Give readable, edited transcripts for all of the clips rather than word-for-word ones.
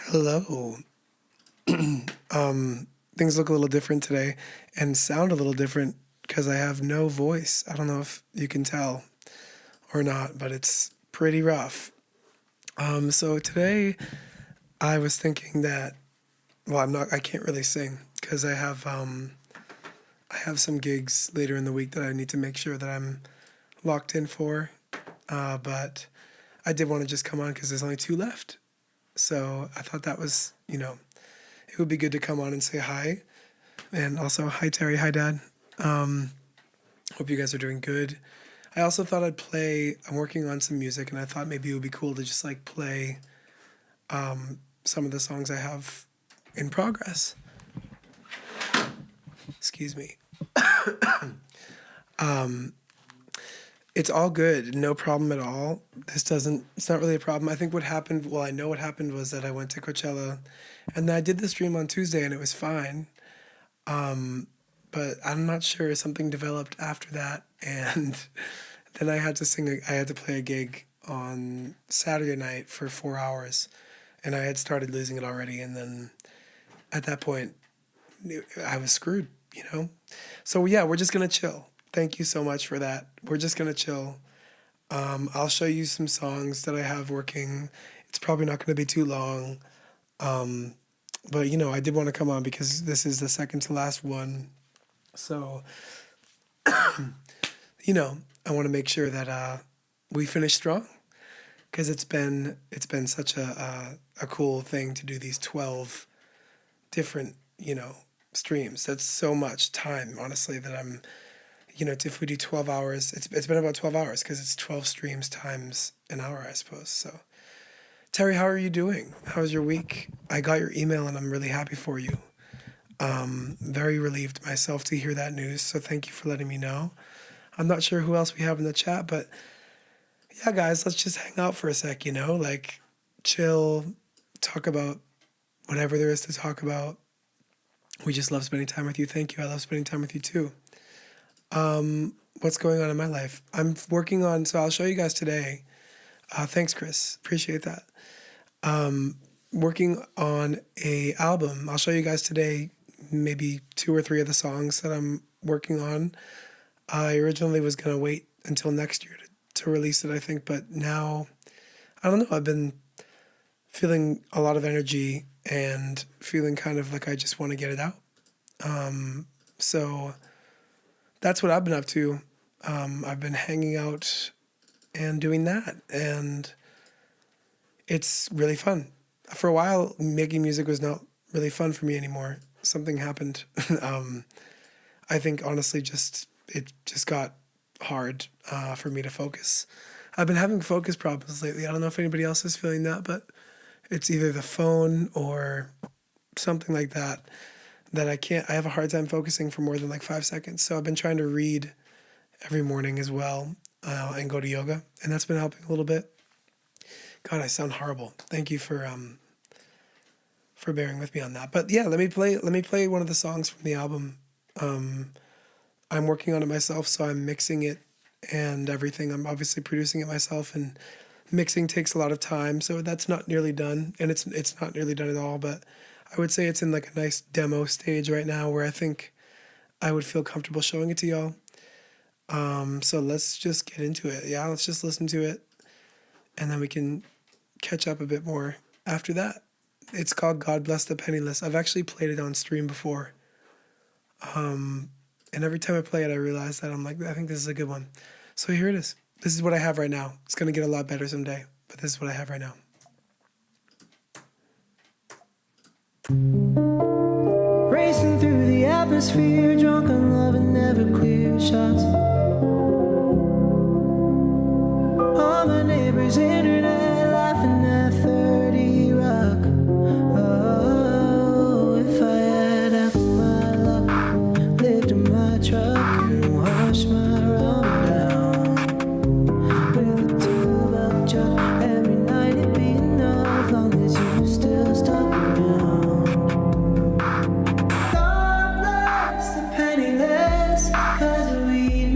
Hello. Things look a little different today and sound a little different because I have no voice. I don't know if you can tell or not, but it's pretty rough. So today I was thinking that, well, I can't really sing because I have some gigs later in the week that I need to make sure that I'm locked in for. But I did want to just come on because there's only two left. So I thought that was, it would be good to come on and say hi. And also, hi, Terry. Hi, Dad. Hope you guys are doing good. I also thought I'm working on some music, and I thought maybe it would be cool to just play some of the songs I have in progress. Excuse me. It's all good. No problem at all. It's not really a problem. I think I know what happened was that I went to Coachella and I did the stream on Tuesday and it was fine. But I'm not sure, something developed after that. And then I had to play a gig on Saturday night for 4 hours and I had started losing it already. And then at that point, I was screwed. So yeah, we're just going to chill. Thank you so much for that. We're just going to chill. I'll show you some songs that I have working. It's probably not going to be too long. But, I did want to come on because this is the second to last one. So, I want to make sure that we finish strong because it's been such a cool thing to do these 12 different, streams. That's so much time, honestly, that I'm... if we do 12 hours, it's been about 12 hours because it's 12 streams times an hour, I suppose. So, Terry, how are you doing? How was your week? I got your email and I'm really happy for you. Very relieved myself to hear that news. So thank you for letting me know. I'm not sure who else we have in the chat, but yeah, guys, let's just hang out for a sec, chill, talk about whatever there is to talk about. We just love spending time with you. Thank you. I love spending time with you too. What's going on in my life? I'm working on, so I'll show you guys today. Thanks, Chris. Appreciate that. Working on a album. I'll show you guys today maybe 2 or 3 of the songs that I'm working on. I originally was going to wait until next year to release it, I think, but now, I don't know, I've been feeling a lot of energy and feeling kind of like I just want to get it out. So that's what I've been up to. I've been hanging out and doing that, and it's really fun. For a while, making music was not really fun for me anymore. Something happened. I think, honestly, it just got hard for me to focus. I've been having focus problems lately. I don't know if anybody else is feeling that, but it's either the phone or something like that I have a hard time focusing for more than 5 seconds. So I've been trying to read every morning as well and go to yoga. And that's been helping a little bit. God, I sound horrible. Thank you for bearing with me on that. But yeah, let me play one of the songs from the album. I'm working on it myself, so I'm mixing it and everything. I'm obviously producing it myself, and mixing takes a lot of time. So that's not nearly done. And it's not nearly done at all, but I would say it's in a nice demo stage right now where I think I would feel comfortable showing it to y'all. So let's just get into it. Yeah, let's just listen to it. And then we can catch up a bit more after that. It's called God Bless the Penniless. I've actually played it on stream before. And every time I play it, I realize that I think this is a good one. So here it is. This is what I have right now. It's going to get a lot better someday, but this is what I have right now. Racing through the atmosphere, drunk on love and never clear shots. All my neighbors' internet, laughing at 30 Rock. Oh, if I had half my luck, lived in my truck and washed my rum down with a 2-buck chuck. Every night it'd be enough, long as you still stuck around. God bless the penniless, 'cause we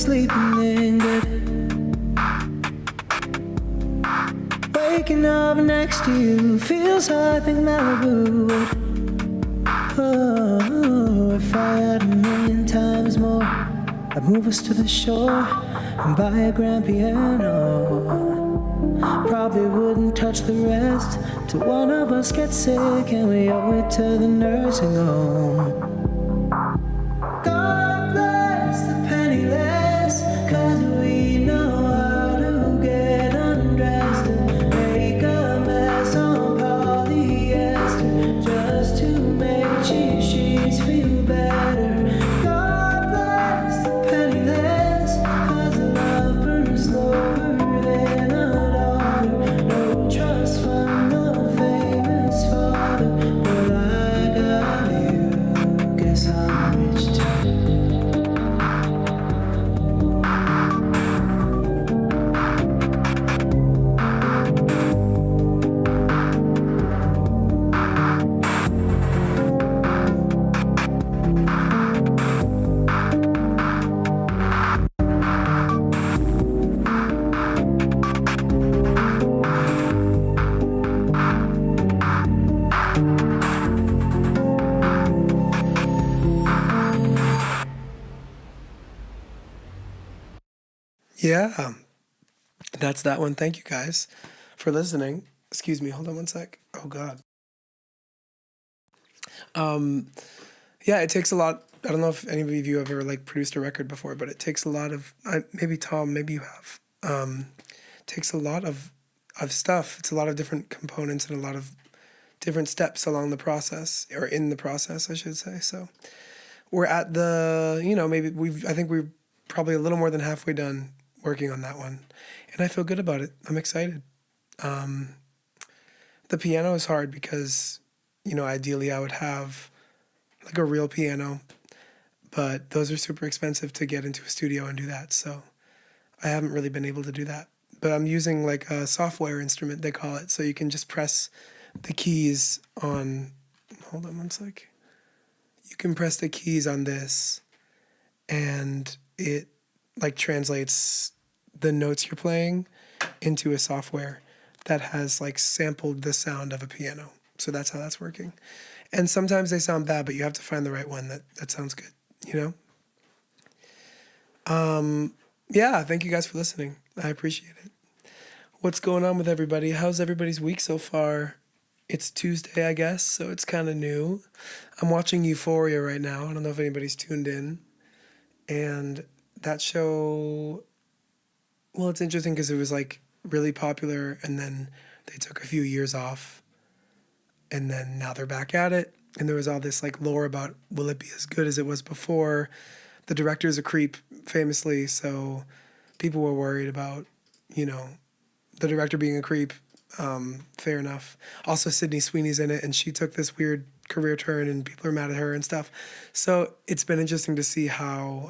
sleeping in good. Waking up next to you feels I think Malibu would. Oh, if I had a million times more, I'd move us to the shore and buy a grand piano. Probably wouldn't touch the rest till one of us gets sick and we owe it to the nursing home. God bless the penniless, 'cause we know how to get undressed and make a mess on polyester just to make cheap sheets feel better. God bless the penniless, 'cause love burns slower than a daughter. No trust fund, no famous father, but I got you. Guess I'm rich too. Yeah, that's that one. Thank you guys for listening. Excuse me, hold on one sec. Oh God. Yeah, it takes a lot. I don't know if any of you have ever like produced a record before, but it takes a lot of. Maybe Tom, maybe you have. Takes a lot of stuff. It's a lot of different components and a lot of different steps along the process, or in the process, I should say. So we're at the, maybe I think we're probably a little more than halfway done working on that one, and I feel good about it. I'm excited. The piano is hard because, ideally I would have like a real piano, but those are super expensive to get into a studio and do that. So I haven't really been able to do that. But I'm using like a software instrument, they call it. So you can just press the keys on, hold on one sec. You can press the keys on this and it like translates the notes you're playing into a software that has like sampled the sound of a piano. So that's how that's working. And sometimes they sound bad, but you have to find the right one that sounds good, Yeah, thank you guys for listening. I appreciate it. What's going on with everybody? How's everybody's week so far? It's Tuesday, I guess, so it's kind of new. I'm watching Euphoria right now. I don't know if anybody's tuned in. And that show, well, it's interesting because it was like really popular and then they took a few years off and then now they're back at it. And there was all this like lore about, will it be as good as it was before? The director's a creep, famously, so people were worried about, the director being a creep. Fair enough. Also, Sydney Sweeney's in it, and she took this weird career turn, and people are mad at her and stuff. So it's been interesting to see how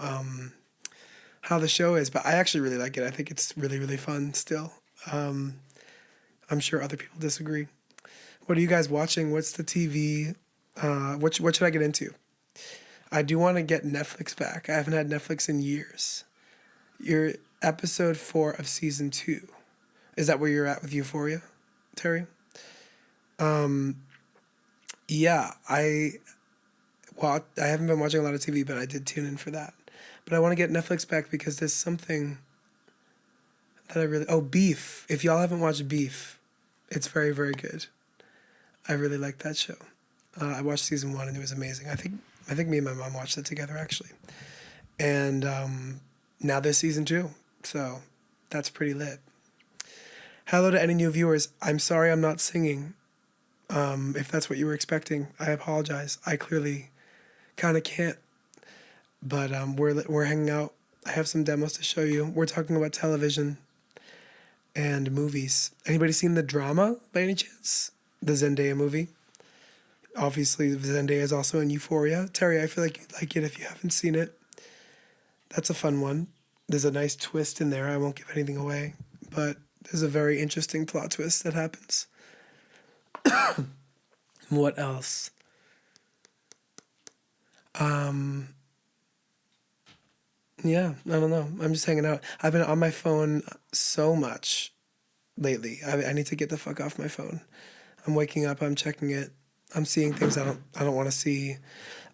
the show is. But I actually really like it. I think it's really, really fun still. I'm sure other people disagree. What are you guys watching? What's the TV? What should I get into? I do want to get Netflix back. I haven't had Netflix in years. You're episode 4 of season 2. Is that where you're at with Euphoria, Terry? Yeah, I haven't been watching a lot of TV, but I did tune in for that. But I want to get Netflix back because there's something that I really... Oh, Beef. If y'all haven't watched Beef, it's very, very good. I really like that show. I watched season 1 and it was amazing. I think me and my mom watched it together, actually. And now there's season 2, so that's pretty lit. Hello to any new viewers. I'm sorry I'm not singing. If that's what you were expecting, I apologize. I clearly kind of can't. But we're hanging out. I have some demos to show you. We're talking about television and movies. Anybody seen The Drama by any chance? The Zendaya movie? Obviously, Zendaya is also in Euphoria. Terry, I feel like you'd like it if you haven't seen it. That's a fun one. There's a nice twist in there. I won't give anything away. But there's a very interesting plot twist that happens. What else? Yeah, I don't know. I'm just hanging out. I've been on my phone so much lately. I need to get the fuck off my phone. I'm waking up, I'm checking it. I'm seeing things I don't want to see.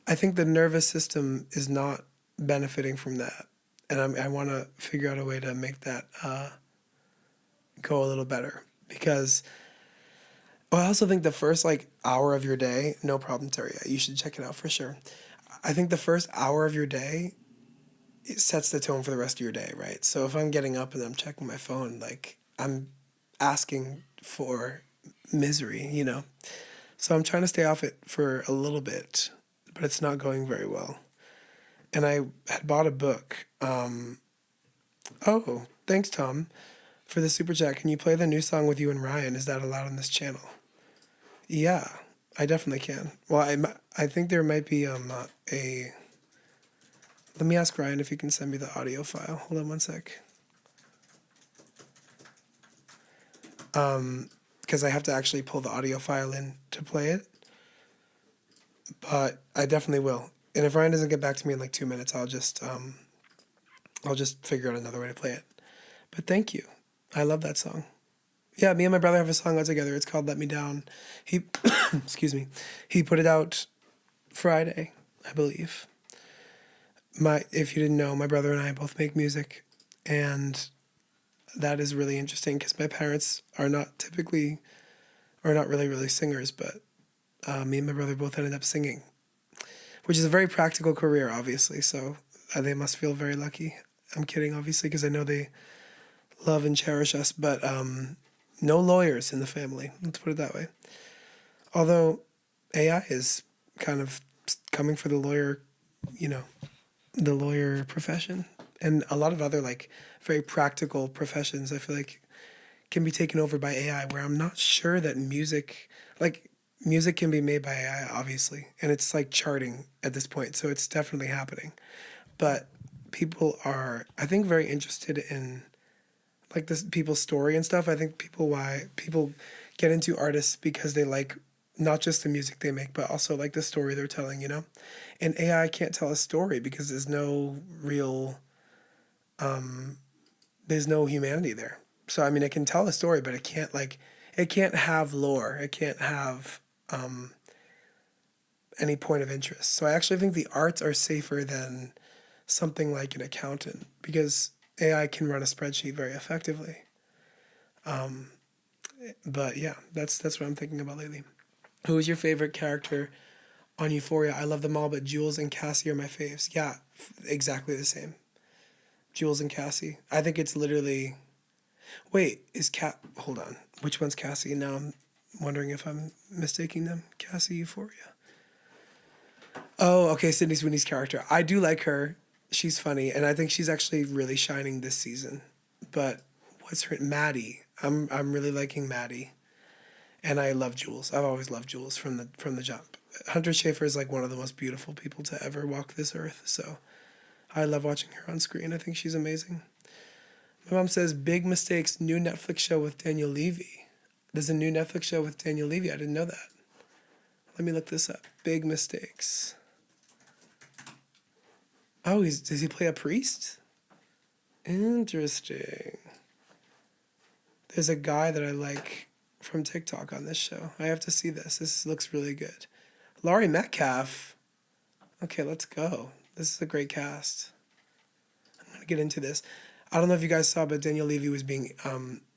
I think the nervous system is not benefiting from that. And I want to figure out a way to make that go a little better because well, I also think the first like hour of your day, no problem, Terry. You should check it out for sure. I think the first hour of your day it sets the tone for the rest of your day, right? So if I'm getting up and I'm checking my phone, like I'm asking for misery, you know? So I'm trying to stay off it for a little bit, but it's not going very well. And I had bought a book. Oh, thanks, Tom, for the super chat. Can you play the new song with you and Ryan? Is that allowed on this channel? Yeah, I definitely can. Well, I think there might be a. Let me ask Ryan if he can send me the audio file. Hold on one sec. Because I have to actually pull the audio file in to play it. But I definitely will. And if Ryan doesn't get back to me in like 2 minutes, I'll just figure out another way to play it. But thank you. I love that song. Yeah, me and my brother have a song out together. It's called Let Me Down. He excuse me. He put it out Friday, I believe. If you didn't know, my brother and I both make music, and that is really interesting because my parents are not typically, or not really singers, but me and my brother both ended up singing, which is a very practical career, obviously. So they must feel very lucky. I'm kidding, obviously, because I know they love and cherish us, but no lawyers in the family. Let's put it that way. Although AI is kind of coming for the lawyer, you know, the lawyer profession, and a lot of other like very practical professions. I feel like can be taken over by AI. Where I'm not sure that music can be made by AI, obviously, and it's like charting at this point, so it's definitely happening. But people are, I think, very interested in like this people's story and stuff. I think why people get into artists because they like not just the music they make, but also like the story they're telling, you know? And AI can't tell a story because there's no real, there's no humanity there. So, I mean, it can tell a story, but it can't have lore. It can't have any point of interest. So I actually think the arts are safer than something like an accountant because AI can run a spreadsheet very effectively. But yeah, that's what I'm thinking about lately. Who is your favorite character on Euphoria? I love them all, but Jules and Cassie are my faves. Yeah, exactly the same. Jules and Cassie. I think it's literally. Wait, Hold on. Which one's Cassie? Now I'm wondering if I'm mistaking them. Cassie Euphoria. Oh, okay. Sydney Sweeney's character. I do like her. She's funny, and I think she's actually really shining this season. But what's her Maddie? I'm really liking Maddie, and I love Jules. I've always loved Jules from the jump. Hunter Schafer is like one of the most beautiful people to ever walk this earth. So I love watching her on screen. I think she's amazing. My mom says Big Mistakes new Netflix show with Daniel Levy. There's a new Netflix show with Daniel Levy. I didn't know that. Let me look this up. Big Mistakes. Oh, does he play a priest? Interesting. There's a guy that I like from TikTok on this show. I have to see this. This looks really good. Laurie Metcalf. Okay, let's go. This is a great cast. I'm going to get into this. I don't know if you guys saw, but Daniel Levy was being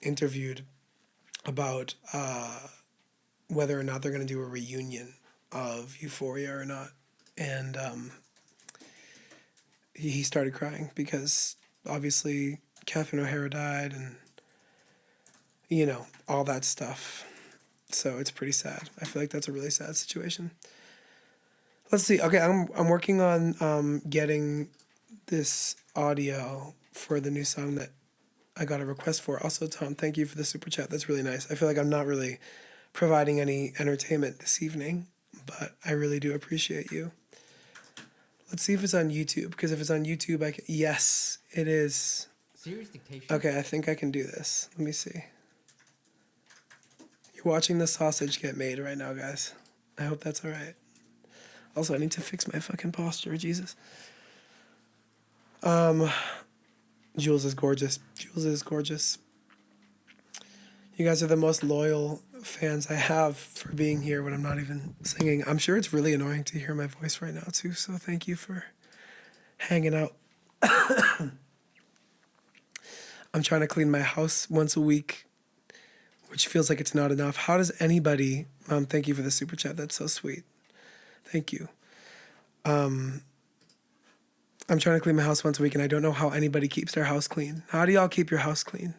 interviewed about whether or not they're going to do a reunion of Euphoria or not. And he started crying because obviously Catherine O'Hara died and, you know, all that stuff. So it's pretty sad. I feel like that's a really sad situation. Let's see. Okay, I'm working on getting this audio for the new song that I got a request for. Also, Tom, thank you for the super chat. That's really nice. I feel like I'm not really providing any entertainment this evening, but I really do appreciate you. Let's see if it's on YouTube, because if it's on YouTube, yes, it is. Serious dictation. Okay, I think I can do this. Let me see. You're watching the sausage get made right now, guys. I hope that's all right. Also, I need to fix my fucking posture, Jesus. Jules is gorgeous. Jules is gorgeous. You guys are the most loyal fans I have for being here when I'm not even singing. I'm sure it's really annoying to hear my voice right now too, so thank you for hanging out. I'm trying to clean my house once a week, which feels like it's not enough. How does anybody... thank you for the super chat. That's so sweet. Thank you. I'm trying to clean my house once a week, and I don't know how anybody keeps their house clean. How do y'all keep your house clean?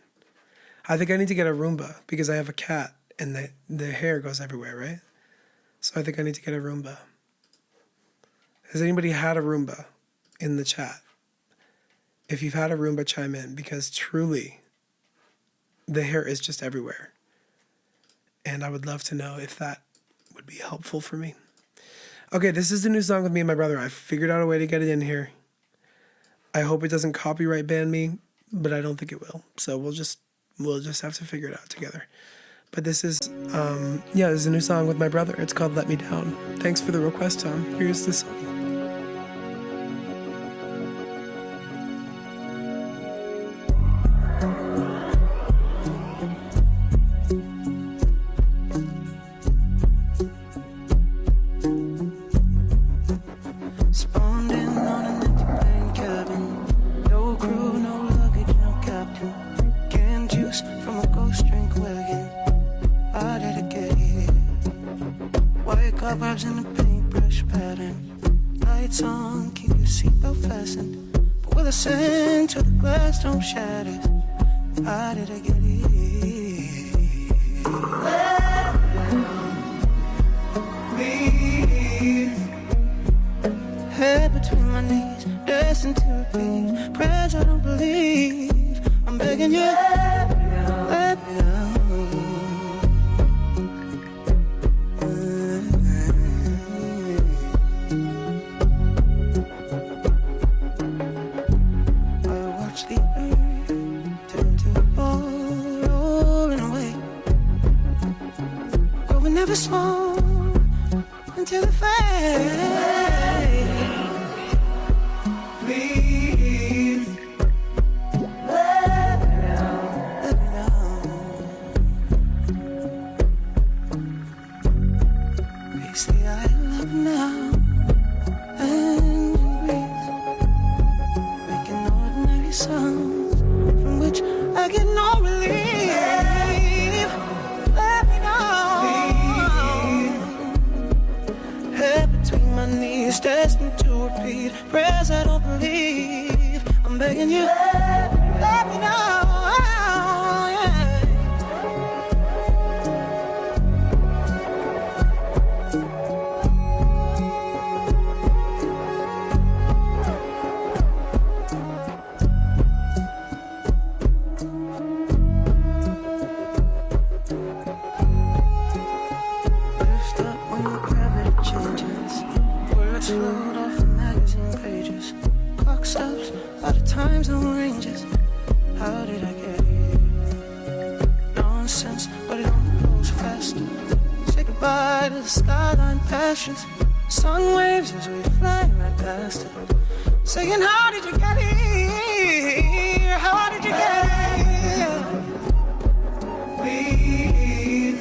I think I need to get a Roomba because I have a cat, and the hair goes everywhere, right? So I think I need to get a Roomba. Has anybody had a Roomba in the chat? If you've had a Roomba, chime in, because truly, the hair is just everywhere. And I would love to know if that would be helpful for me. Okay, this is the new song with me and my brother. I figured out a way to get it in here. I hope it doesn't copyright ban me, but I don't think it will. So we'll just have to figure it out together. But this is, this is a new song with my brother. It's called Let Me Down. Thanks for the request, Tom. Here's the song. Cobwebs in a paintbrush pattern. Lights on, keep your seatbelt fastened. But will ascend till the glass don't shatter. How did I get here? Please. Head between my knees, destined to repeat prayers I don't believe. I'm begging you, let me down. Never small until it fades. Please let me down. It's the I love now and breathe, making ordinary sounds from which I get no relief. Knees destined to repeat prayers I don't believe. I'm begging you, let me know. Lift up when the gravity changes. Float off the magazine pages. Clock stops by the time zone ranges. How did I get here? Nonsense, but it only goes faster. Say goodbye to the skyline pastures. Sun waves as we fly right past it. Saying, how did you get here? How did you get here? Please.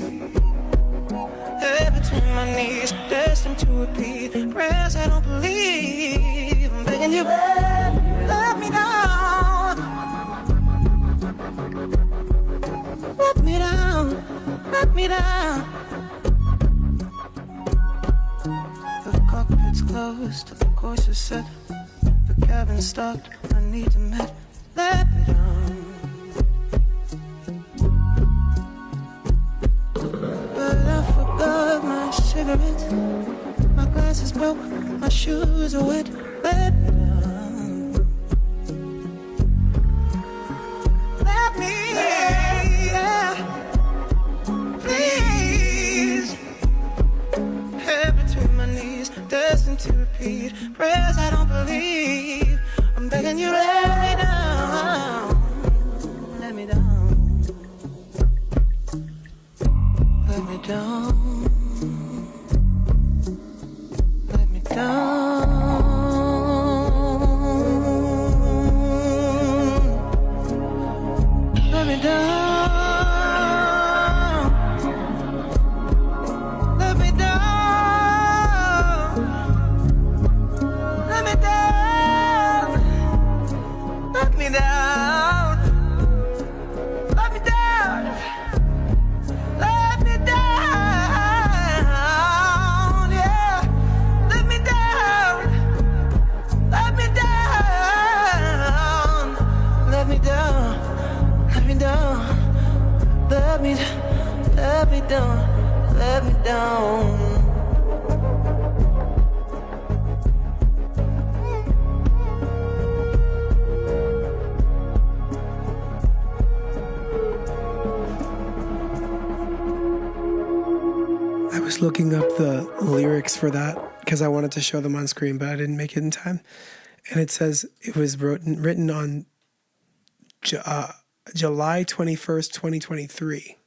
Head between my knees, destined to repeat prayers I don't believe. I'm begging you, let me down. Let me down, let me down. The cockpit's closed, the course is set. The cabin's stopped, I need to met. Let me down. But I forgot my cigarette. My glass is broke, my shoes are wet. Let me down. Let me, please. Head between my knees, destined to repeat prayers I don't believe. I'm begging you, let me down. Let me down. Let me down. Let me down. me down. Let me down. Let me down. Let me down. Let me down. Let me down. Yeah. Let me down. Let me down. Let me down. Let me down. Let me down. Let me down. I was looking up the lyrics for that because I wanted to show them on screen, but I didn't make it in time. And it says it was written on July 21st, 2023.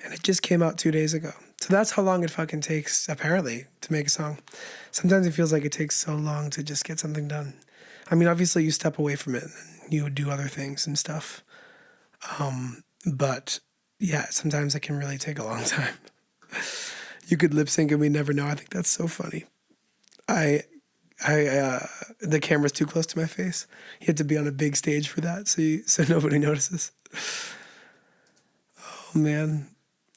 And it just came out 2 days ago. So that's how long it fucking takes, apparently, to make a song. Sometimes it feels like it takes so long to just get something done. I mean, obviously you step away from it and you do other things and stuff. But yeah, sometimes it can really take a long time. You could lip sync and we never know. I think that's so funny. The camera's too close to my face. You had to be on a big stage for that, so nobody notices. Oh man,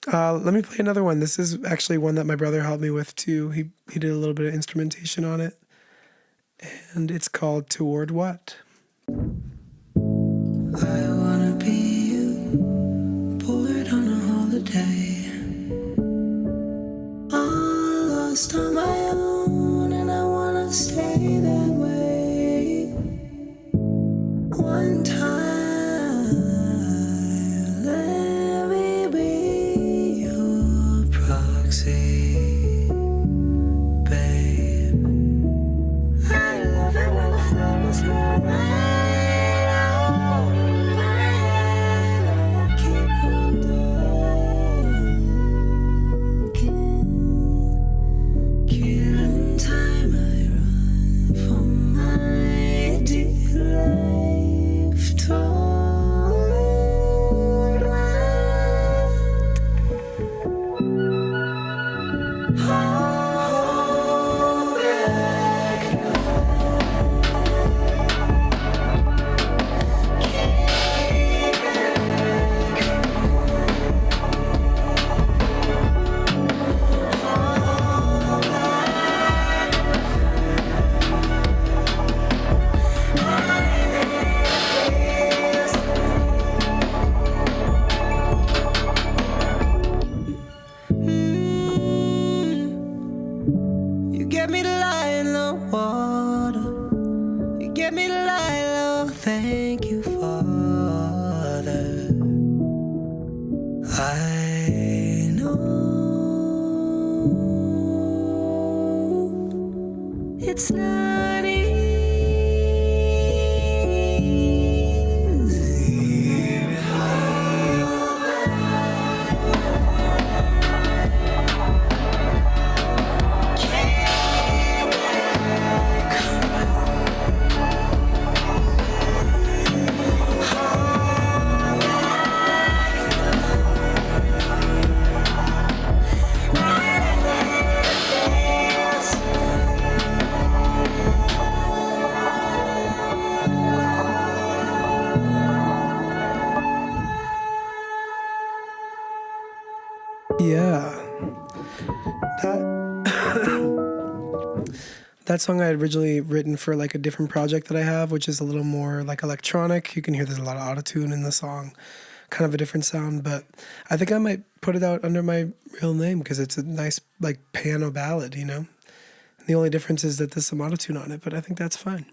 let me play another one. This is actually one that my brother helped me with too. He did a little bit of instrumentation on it, and it's called "Toward What." I wanna be you, bored on a holiday. All lost on my own, and I wanna stay that way. One time, let me be your proxy, babe. I love it when the flowers go right out my head. I keep on talking, killing time. I run for my dear life toward what? Hold back. You get me to lie in the water. You get me to lie low. Thank you, Father. I know it's not easy. Yeah, that song I had originally written for like a different project that I have, which is a little more like electronic. You can hear there's a lot of autotune in the song, kind of a different sound. But I think I might put it out under my real name because it's a nice like piano ballad, you know. And the only difference is that there's some autotune on it, but I think that's fine.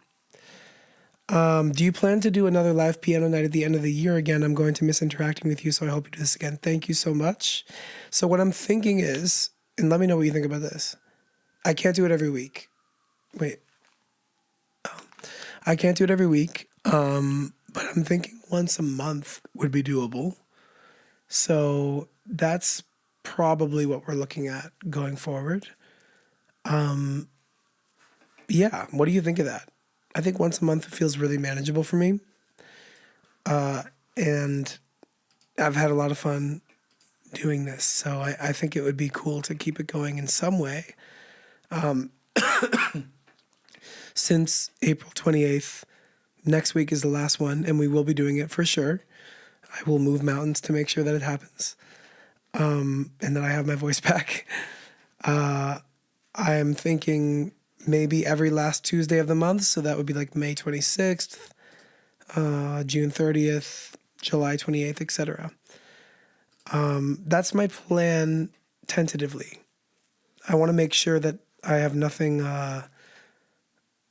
Do you plan to do another live piano night at the end of the year again? I'm going to miss interacting with you, so I hope you do this again. Thank you so much. So what I'm thinking is, and let me know what you think about this. I can't do it every week. Wait. I can't do it every week, but I'm thinking once a month would be doable. So that's probably what we're looking at going forward. Yeah, what do you think of that? I think once a month feels really manageable for me. And I've had a lot of fun doing this, so I think it would be cool to keep it going in some way. Since April 28th, next week is the last one, and we will be doing it for sure. I will move mountains to make sure that it happens, and that I have my voice back. I am thinking maybe every last Tuesday of the month, so that would be like May 26th, June 30th, July 28th, etc. That's my plan tentatively. I want to make sure that I have nothing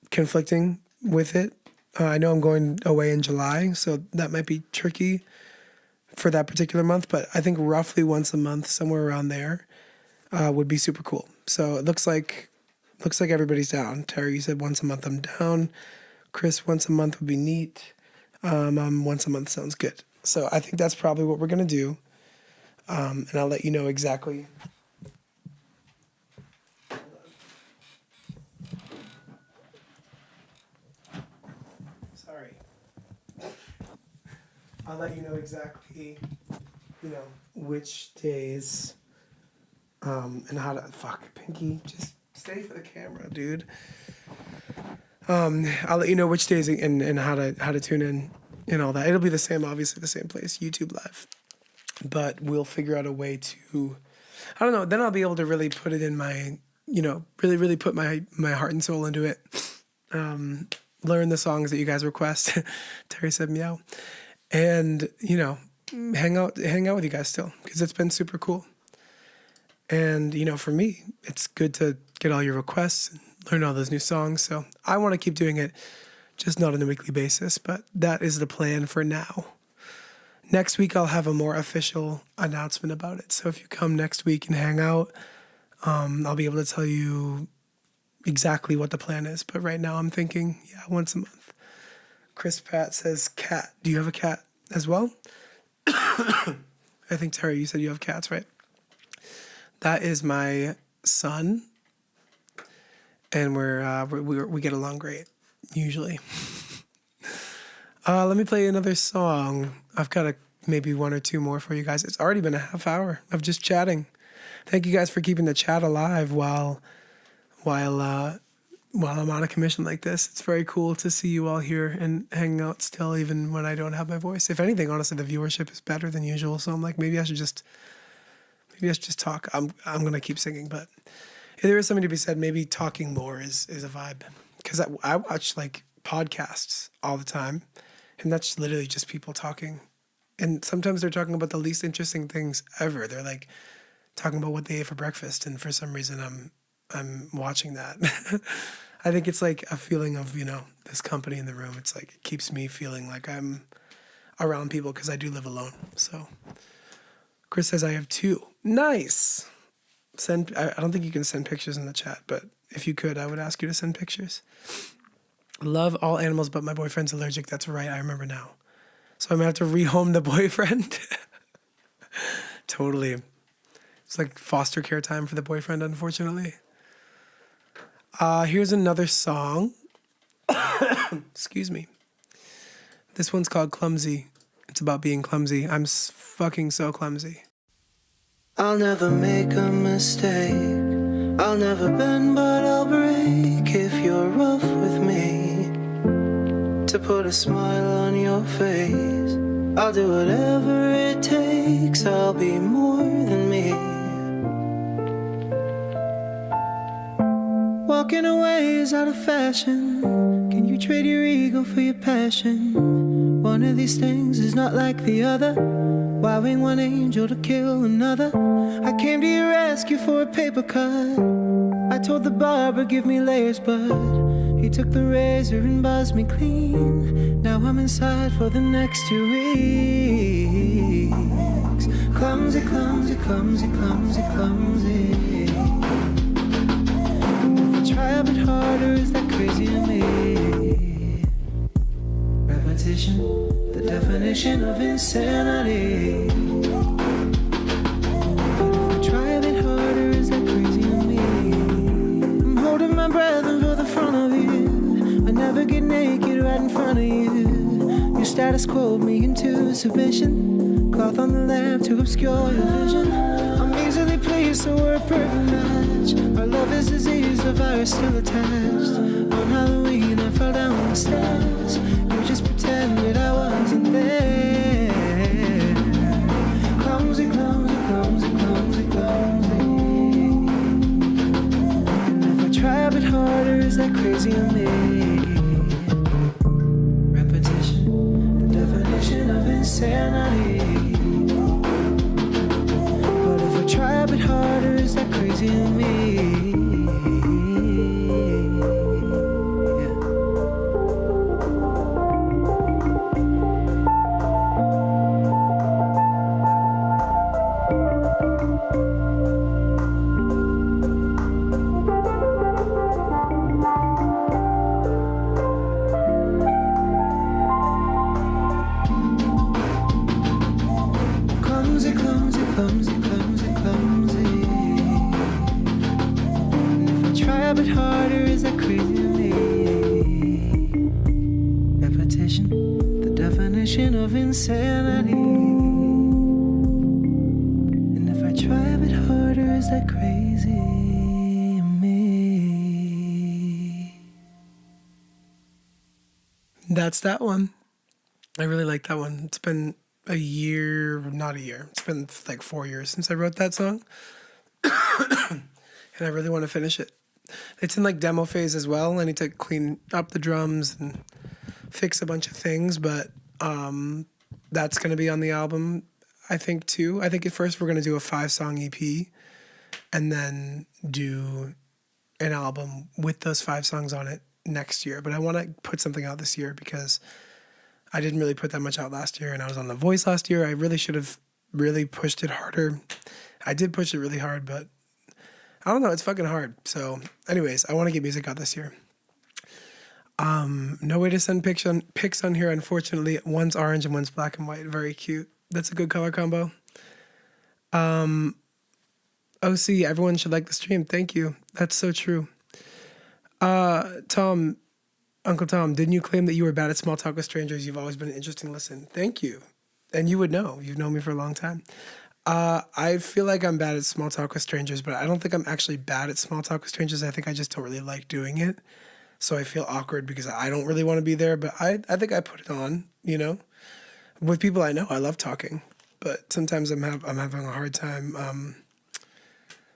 conflicting with it. I know I'm going away in July, so that might be tricky for that particular month, but I think roughly once a month, somewhere around there, would be super cool. So it looks like everybody's down. Terry, you said once a month I'm down. Chris, once a month would be neat. Once a month sounds good. So I think that's probably what we're going to do. And I'll let you know exactly. Sorry. I'll let you know exactly, which days, and how to, Pinky, just stay for the camera, dude. I'll let you know which days and how to tune in and all that. It'll be the same, obviously the same place, YouTube Live. But we'll figure out a way to, I don't know, then I'll be able to really put it in my, really put my heart and soul into it. Learn the songs that you guys request. Terry said meow. And, hang out with you guys still, because it's been super cool. And, for me, it's good to get all your requests and learn all those new songs. So I want to keep doing it, just not on a weekly basis, but that is the plan for now. Next week, I'll have a more official announcement about it. So if you come next week and hang out, I'll be able to tell you exactly what the plan is. But right now I'm thinking, once a month. Chris Pratt says cat. Do you have a cat as well? I think, Terry, you said you have cats, right? That is my son. And we get along great, usually. Let me play another song. I've got maybe one or two more for you guys. It's already been a half hour of just chatting. Thank you guys for keeping the chat alive while I'm on a commission like this. It's very cool to see you all here and hanging out still, even when I don't have my voice. If anything, honestly, the viewership is better than usual. So I'm like, maybe I should just talk. I'm gonna keep singing, but if there is something to be said, maybe talking more is a vibe. Because I watch like podcasts all the time. And that's literally just people talking. And sometimes they're talking about the least interesting things ever. They're like talking about what they ate for breakfast. And for some reason, I'm watching that. I think it's like a feeling of, this company in the room. It's like, it keeps me feeling like I'm around people because I do live alone. So Chris says I have 2. Nice. I don't think you can send pictures in the chat, but if you could, I would ask you to send pictures. Love all animals, but my boyfriend's allergic. That's right. I remember now. So I'm going to have to rehome the boyfriend. Totally. It's like foster care time for the boyfriend, unfortunately. Here's another song. Excuse me. This one's called Clumsy. It's about being clumsy. I'm fucking so clumsy. I'll never make a mistake. I'll never bend, but I'll break if you're rough with me. To put a smile on your face, I'll do whatever it takes. I'll be more than me. Walking away is out of fashion. Can you trade your ego for your passion? One of these things is not like the other. Why wing one angel to kill another? I came to your rescue for a paper cut. I told the barber give me layers, but he took the razor and buzzed me clean. Now I'm inside for the next 2 weeks. Clumsy, clumsy, clumsy, clumsy, clumsy. If I try a bit harder, is that crazy to me? Repetition, the definition of insanity. But if I try a bit harder, is that crazy to me? I'm holding my breath until the front of you. I never get naked right in front of you. Your status quo me into submission. Cloth on the lamp to obscure your vision. I'm easily pleased, so we're a perfect match. Our love is disease, the virus still attached. On Halloween, I fell down the stairs. You just pretended I wasn't there. Clumsy, clumsy, clumsy, clumsy, clumsy. And if I try a bit harder, is that crazy of me? Repetition, the definition of insanity. But if I try a bit harder, is that crazy of me? Clumsy, clumsy, clumsy, clumsy, clumsy. And if I try a bit harder, is that crazy to me? Repetition, the definition of insanity. And if I try a bit harder, is that crazy to me? That's that one. I really like that one. It's been a year, not a year. It's been like 4 years since I wrote that song. And I really want to finish it. It's in like demo phase as well. I need to clean up the drums and fix a bunch of things, but that's going to be on the album, I think, too. I think at first we're going to do a 5-song EP and then do an album with those 5 songs on it next year. But I want to put something out this year because I didn't really put that much out last year, and I was on The Voice last year. I really should have really pushed it harder. I did push it really hard, but I don't know. It's fucking hard. So anyways, I want to get music out this year. No way to send pics on here, unfortunately. One's orange and one's black and white. Very cute. That's a good color combo. OC, everyone should like the stream. Thank you. That's so true. Tom, Uncle Tom, didn't you claim that you were bad at small talk with strangers? You've always been an interesting listen. Thank you. And you would know. You've known me for a long time. I feel like I'm bad at small talk with strangers, but I don't think I'm actually bad at small talk with strangers. I think I just don't really like doing it. So I feel awkward because I don't really want to be there, but I think I put it on, you know? With people I know, I love talking, but sometimes I'm having a hard time.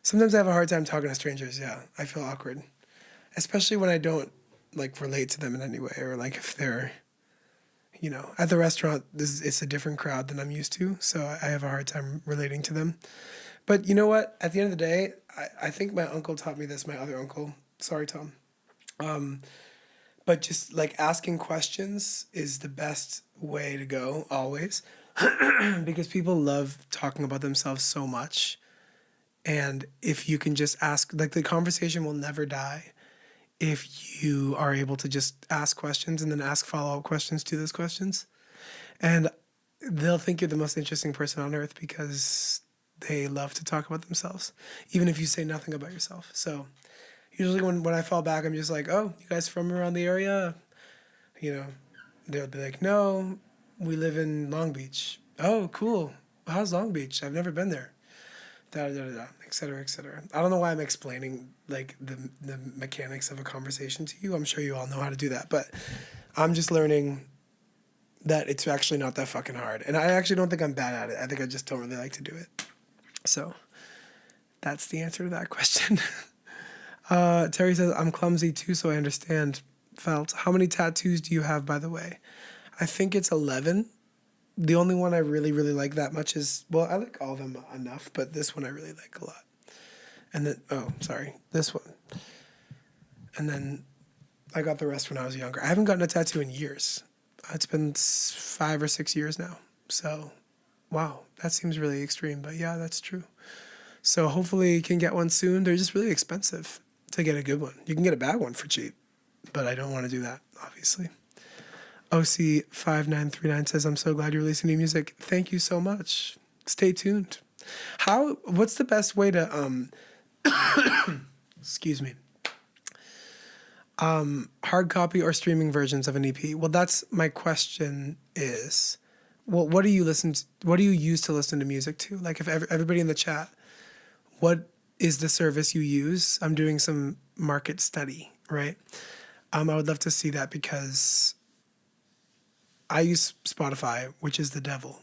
Sometimes I have a hard time talking to strangers, yeah. I feel awkward. Especially when I don't like relate to them in any way, or like if they're, you know, at the restaurant, it's a different crowd than I'm used to, so I have a hard time relating to them. But you know what? At the end of the day, I think my uncle taught me this, my other uncle. Sorry, Tom. But just like asking questions is the best way to go always, because people love talking about themselves so much. And if you can just ask, like the conversation will never die if you are able to just ask questions and then ask follow-up questions to those questions. And they'll think you're the most interesting person on earth because they love to talk about themselves, even if you say nothing about yourself. So usually when I fall back, I'm just like, oh, you guys from around the area? You know, they'll be like, no, we live in Long Beach. Oh, cool. How's Long Beach? I've never been there. Da, da, da, da, et cetera, et cetera. I don't know why I'm explaining like the mechanics of a conversation to you. I'm sure you all know how to do that, but I'm just learning that it's actually not that fucking hard. And I actually don't think I'm bad at it. I think I just don't really like to do it. So that's the answer to that question. Terry says, I'm clumsy too, so I understand. Felt. How many tattoos do you have, by the way? I think it's 11. The only one I really, really like that much is, well, I like all of them enough, but this one I really like a lot. And then, this one. And then I got the rest when I was younger. I haven't gotten a tattoo in years. It's been 5 or 6 years now. So, wow, that seems really extreme, but yeah, that's true. So hopefully you can get one soon. They're just really expensive to get a good one. You can get a bad one for cheap, but I don't want to do that, obviously. OC5939 says, I'm so glad you're releasing new music. Thank you so much. Stay tuned. What's the best way to, excuse me, hard copy or streaming versions of an EP? Well, that's my question is, well, what do you listen to, what do you use to listen to music to? Like if everybody in the chat, what is the service you use? I'm doing some market study, right? I would love to see that because I use Spotify, which is the devil,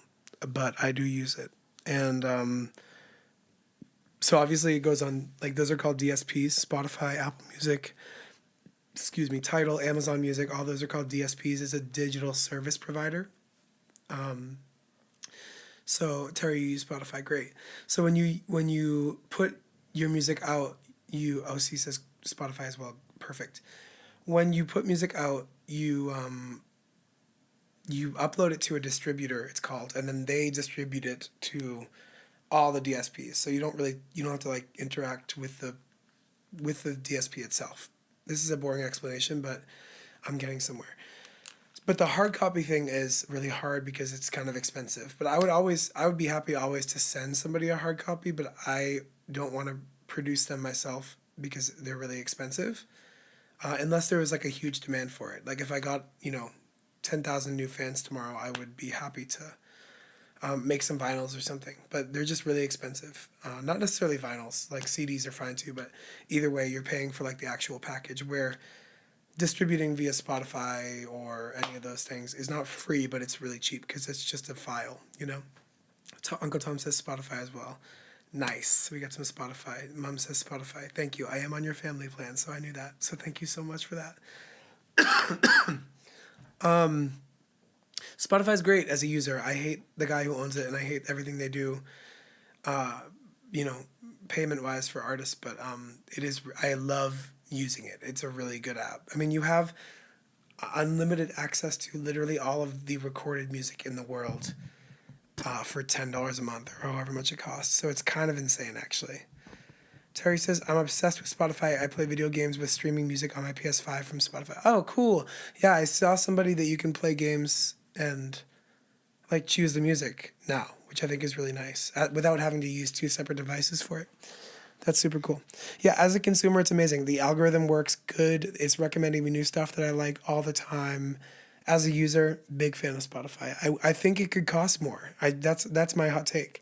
but I do use it. And so obviously it goes on, like those are called DSPs, Spotify, Apple Music, Tidal, Amazon Music, all those are called DSPs. It's a digital service provider. So Terry, you use Spotify, great. So when you put your music out, OC says Spotify as well, perfect. When you put music out, you upload it to a distributor, it's called, and then they distribute it to all the DSPs. So you don't have to like interact with the DSP itself. This is a boring explanation, but I'm getting somewhere. But the hard copy thing is really hard because it's kind of expensive. But I would be happy always to send somebody a hard copy, but I don't want to produce them myself because they're really expensive. Unless there was like a huge demand for it. Like if I got, 10,000 new fans tomorrow, I would be happy to make some vinyls or something. But they're just really expensive. Not necessarily vinyls, like CDs are fine too, but either way, you're paying for like the actual package, where distributing via Spotify or any of those things is not free, but it's really cheap because it's just a file, Uncle Tom says Spotify as well. Nice. We got some Spotify. Mom says Spotify. Thank you. I am on your family plan, so I knew that. So thank you so much for that. Spotify's great as a user. I hate the guy who owns it, and I hate everything they do, payment-wise for artists, but I love using it. It's a really good app. I mean, you have unlimited access to literally all of the recorded music in the world for $10 a month or however much it costs. So it's kind of insane, actually. Terry says, I'm obsessed with Spotify. I play video games with streaming music on my PS5 from Spotify. Oh, cool. Yeah, I saw somebody that you can play games and like choose the music now, which I think is really nice, without having to use two separate devices for it. That's super cool. Yeah, as a consumer, it's amazing. The algorithm works good. It's recommending me new stuff that I like all the time. As a user, big fan of Spotify. I think it could cost more. That's my hot take.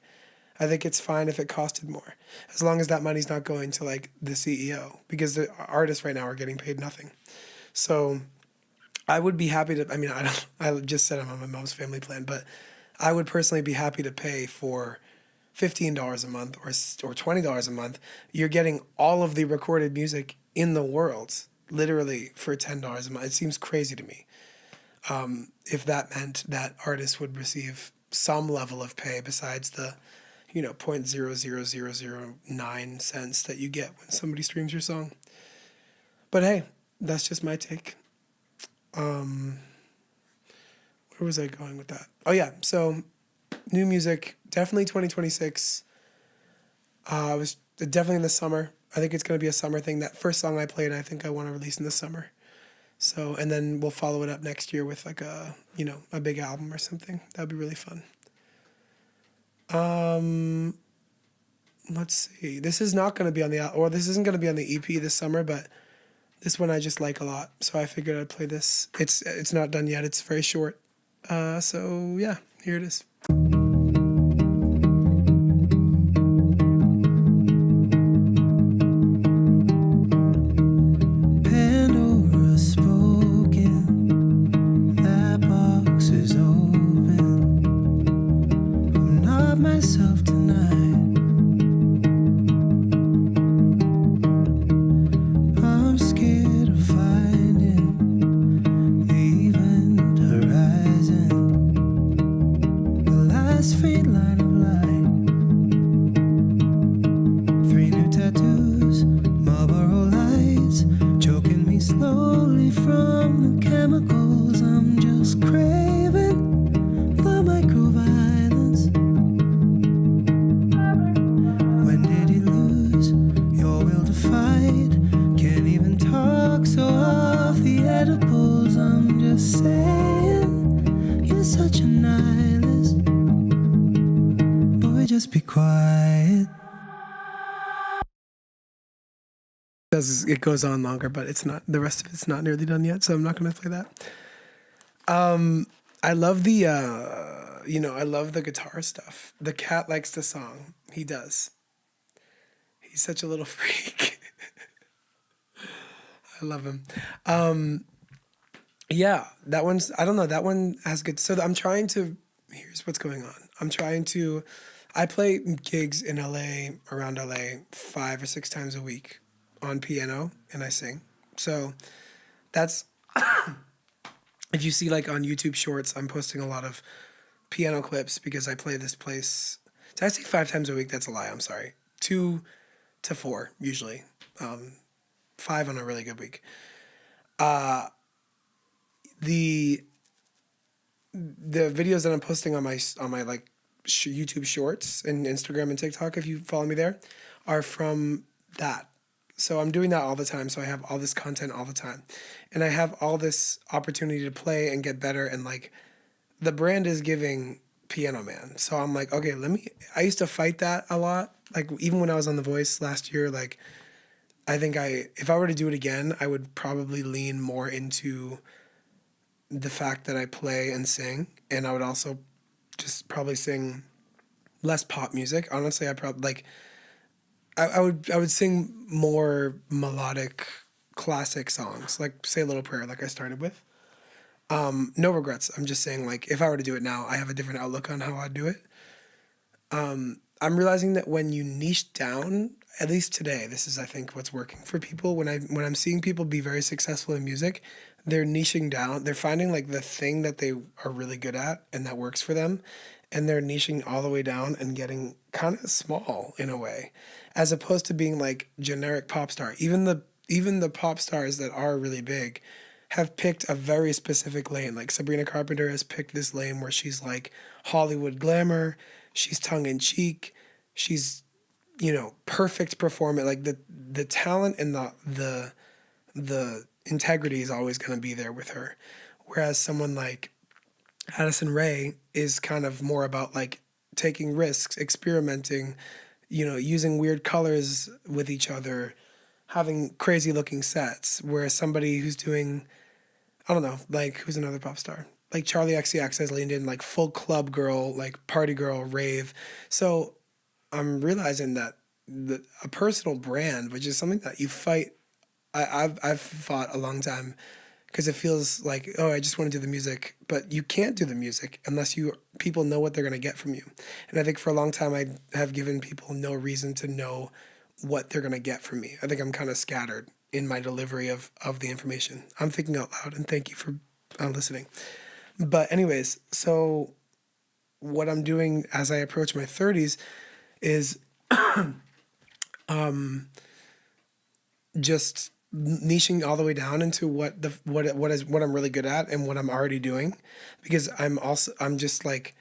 I think it's fine if it costed more, as long as that money's not going to like the CEO, because the artists right now are getting paid nothing. So I would be happy to. I mean, I just said I'm on my mom's family plan, but I would personally be happy to pay for $15 a month or $20 a month. You're getting all of the recorded music in the world, literally for $10 a month. It seems crazy to me. If that meant that artists would receive some level of pay besides the, 0.00009 cents that you get when somebody streams your song. But hey, that's just my take. Where was I going with that? Oh yeah, so new music, definitely 2026. It was definitely in the summer. I think it's going to be a summer thing. That first song I played, I think I want to release in the summer. So, and then we'll follow it up next year with like a big album or something. That'd be really fun. Let's see. This is not going to be on this isn't going to be on the EP this summer, but this one I just like a lot. So I figured I'd play this. It's not done yet. It's very short. So yeah, here it is. Myself tonight. I'm scared of finding the event horizon, the last faint line of light. 3 new tattoos, Marlboro lights, choking me slowly from the chemicals. I'm just craving the microviolence. Can't even talk, so off the edibles. I'm just saying, you're such a nihilist. Boy, just be quiet. It goes on longer, but it's not. The rest of it's not nearly done yet, so I'm not going to play that. I love the I love the guitar stuff. The cat likes the song. He does. He's such a little freak. I love him. Yeah, that one's, I don't know, that one has good. So I'm trying to, here's what's going on. I play gigs in LA, around LA, 5 or 6 times a week on piano, and I sing. So that's, if you see like on YouTube Shorts, I'm posting a lot of piano clips because I play this place. Did I say 5 times a week? That's a lie. I'm sorry. 2 to 4 usually. 5 on a really good week. The videos that I'm posting on my like YouTube Shorts and Instagram and TikTok, if you follow me there, are from that. So I'm doing that all the time. So I have all this content all the time, and I have all this opportunity to play and get better. And like, the brand is giving Piano Man. So I'm like, okay, I used to fight that a lot. Like, even when I was on The Voice last year, like, I think if I were to do it again, I would probably lean more into the fact that I play and sing, and I would also just probably sing less pop music. Honestly, I probably like I would sing more melodic classic songs, like Say a Little Prayer, like I started with. No regrets. I'm just saying, like, if I were to do it now, I have a different outlook on how I'd do it. I'm realizing that when you niche down, at least today, this is, I think, what's working for people. When I'm seeing people be very successful in music, they're niching down. They're finding like the thing that they are really good at and that works for them, and they're niching all the way down and getting kind of small in a way, as opposed to being like generic pop star. Even the pop stars that are really big have picked a very specific lane. Like Sabrina Carpenter has picked this lane where she's like Hollywood glamour, she's tongue in cheek, she's perfect performance. Like the talent and the integrity is always going to be there with her. Whereas someone like Addison Rae is kind of more about like taking risks, experimenting, using weird colors with each other, having crazy looking sets. Whereas somebody who's doing, I don't know, like, who's another pop star? Like Charlie XCX has leaned in like full club girl, like party girl, rave. So I'm realizing that a personal brand, which is something that you fight. I've fought a long time because it feels like, oh, I just want to do the music, but you can't do the music unless people know what they're going to get from you. And I think for a long time I have given people no reason to know what they're going to get from me. I think I'm kind of scattered in my delivery of the information. I'm thinking out loud, and thank you for listening. But anyways, so what I'm doing as I approach my 30s is just niching all the way down into what I'm really good at and what I'm already doing, because I'm just like,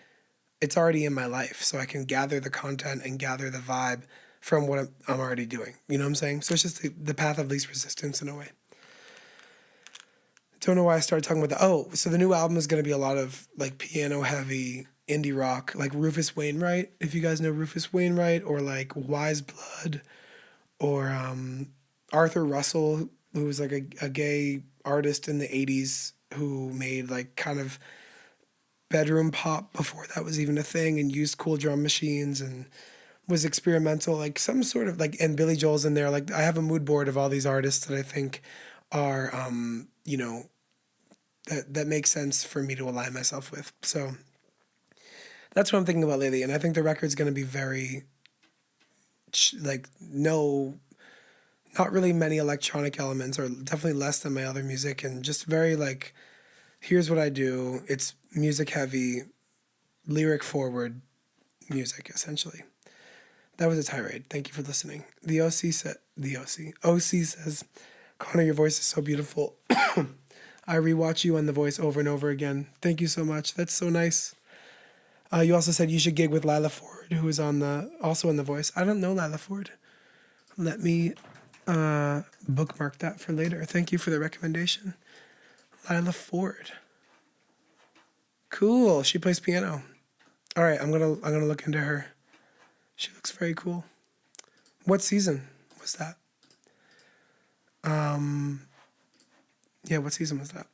it's already in my life, so I can gather the content and gather the vibe from what I'm already doing. You know what I'm saying? So it's just the path of least resistance in a way. Don't know why I started talking about that. So the new album is going to be a lot of like piano heavy indie rock, like Rufus Wainwright, if you guys know Rufus Wainwright, or like Wise Blood, or Arthur Russell, who was like a gay artist in the 80s who made like kind of bedroom pop before that was even a thing, and used cool drum machines and was experimental, like some sort of like, and Billy Joel's in there. Like, I have a mood board of all these artists that I think are, that makes sense for me to align myself with. So that's what I'm thinking about lately. And I think the record's going to be very, like, not really many electronic elements, or definitely less than my other music, and just very like, here's what I do. It's music heavy, lyric forward music, essentially. That was a tirade. Thank you for listening. The OC says, Connor, your voice is so beautiful. I rewatch you on The Voice over and over again. Thank you so much. That's so nice. You also said you should gig with Lila Ford, who is also on The Voice. I don't know Lila Ford. Let me bookmark that for later. Thank you for the recommendation. Lila Ford. Cool. She plays piano. All right, I'm gonna look into her. She looks very cool. What season was that? Yeah, what season was that?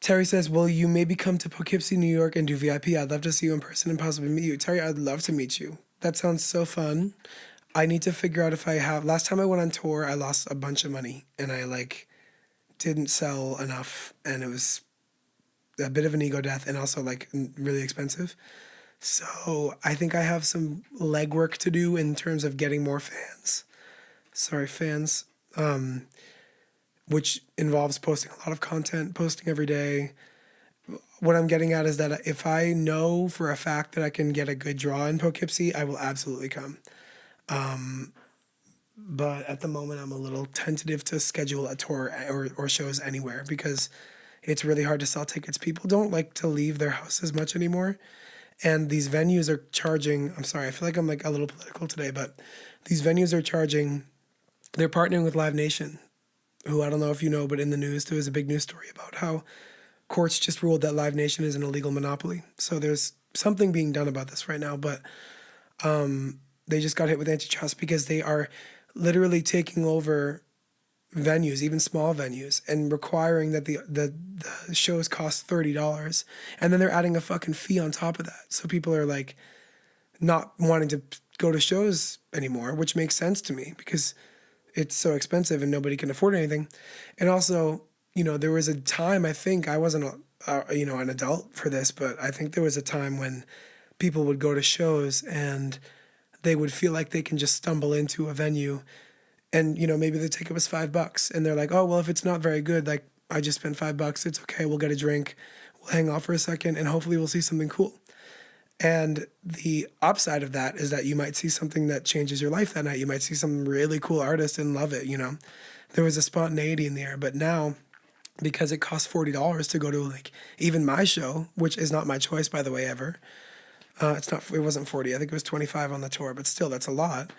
Terry says, will you maybe come to Poughkeepsie, New York and do VIP? I'd love to see you in person and possibly meet you. Terry, I'd love to meet you. That sounds so fun. I need to figure out if I have. Last time I went on tour, I lost a bunch of money and I like didn't sell enough, and it was a bit of an ego death and also like really expensive. So I think I have some legwork to do in terms of getting more fans. Sorry, fans. Which involves posting a lot of content, posting every day. What I'm getting at is that if I know for a fact that I can get a good draw in Poughkeepsie, I will absolutely come. But at the moment, I'm a little tentative to schedule a tour or shows anywhere because it's really hard to sell tickets. People don't like to leave their houses much anymore. And these venues are charging, I'm sorry, I feel like I'm like a little political today, but these venues are charging, they're partnering with Live Nation, who I don't know if you know, but in the news, there was a big news story about how courts just ruled that Live Nation is an illegal monopoly. So there's something being done about this right now, but they just got hit with antitrust because they are literally taking over venues, even small venues, and requiring that the shows cost $30, and then they're adding a fucking fee on top of that. So people are like not wanting to go to shows anymore, which makes sense to me because it's so expensive and nobody can afford anything. And also, you know, there was a time, I think I wasn't an adult for this, but I think there was a time when people would go to shows and they would feel like they can just stumble into a venue and, you know, maybe the ticket was $5 and they're like, oh, well, if it's not very good, like I just spent $5, it's okay. We'll get a drink. We'll hang out for a second and hopefully we'll see something cool. And the upside of that is that you might see something that changes your life that night. You might see some really cool artist and love it, you know. There was a spontaneity in the air, but now because it costs $40 to go to like even my show, which is not my choice by the way ever. It wasn't 40. I think it was 25 on the tour, but still that's a lot.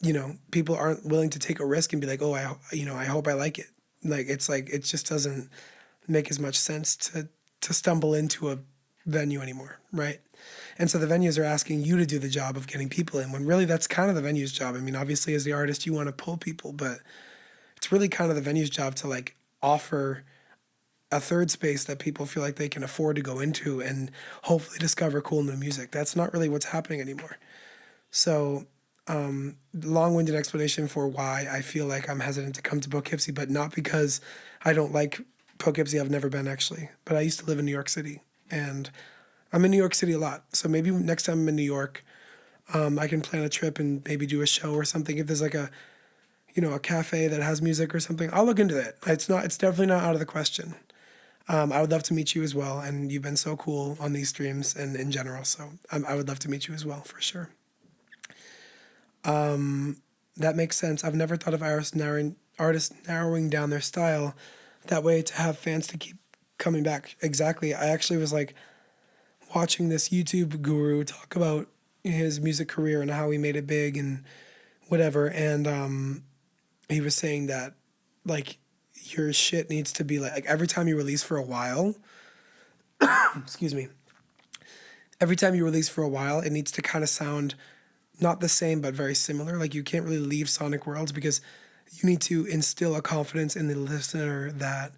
You know, people aren't willing to take a risk and be like, "Oh, I hope I like it." Like it just doesn't make as much sense to stumble into a venue anymore, right? And so the venues are asking you to do the job of getting people in when really that's kind of the venue's job. I mean, obviously as the artist you want to pull people, but it's really kind of the venue's job to like offer a third space that people feel like they can afford to go into and hopefully discover cool new music. That's not really what's happening anymore. So long-winded explanation for why I feel like I'm hesitant to come to Poughkeepsie, but not because I don't like Poughkeepsie. I've never been actually, but I used to live in New York City and I'm in New York City a lot. So maybe next time I'm in New York, I can plan a trip and maybe do a show or something. If there's like a cafe that has music or something, It's definitely not out of the question. I would love to meet you as well. And you've been so cool on these streams and in general. So I would love to meet you as well, for sure. That makes sense. I've never thought of artists narrowing down their style that way to have fans to keep coming back. Exactly. I actually was like watching this YouTube guru talk about his music career and how he made it big and whatever. And he was saying that like your shit needs to be like every time you release for a while, excuse me, every time you release for a while, it needs to kind of sound not the same, but very similar. Like you can't really leave Sonic Worlds because you need to instill a confidence in the listener that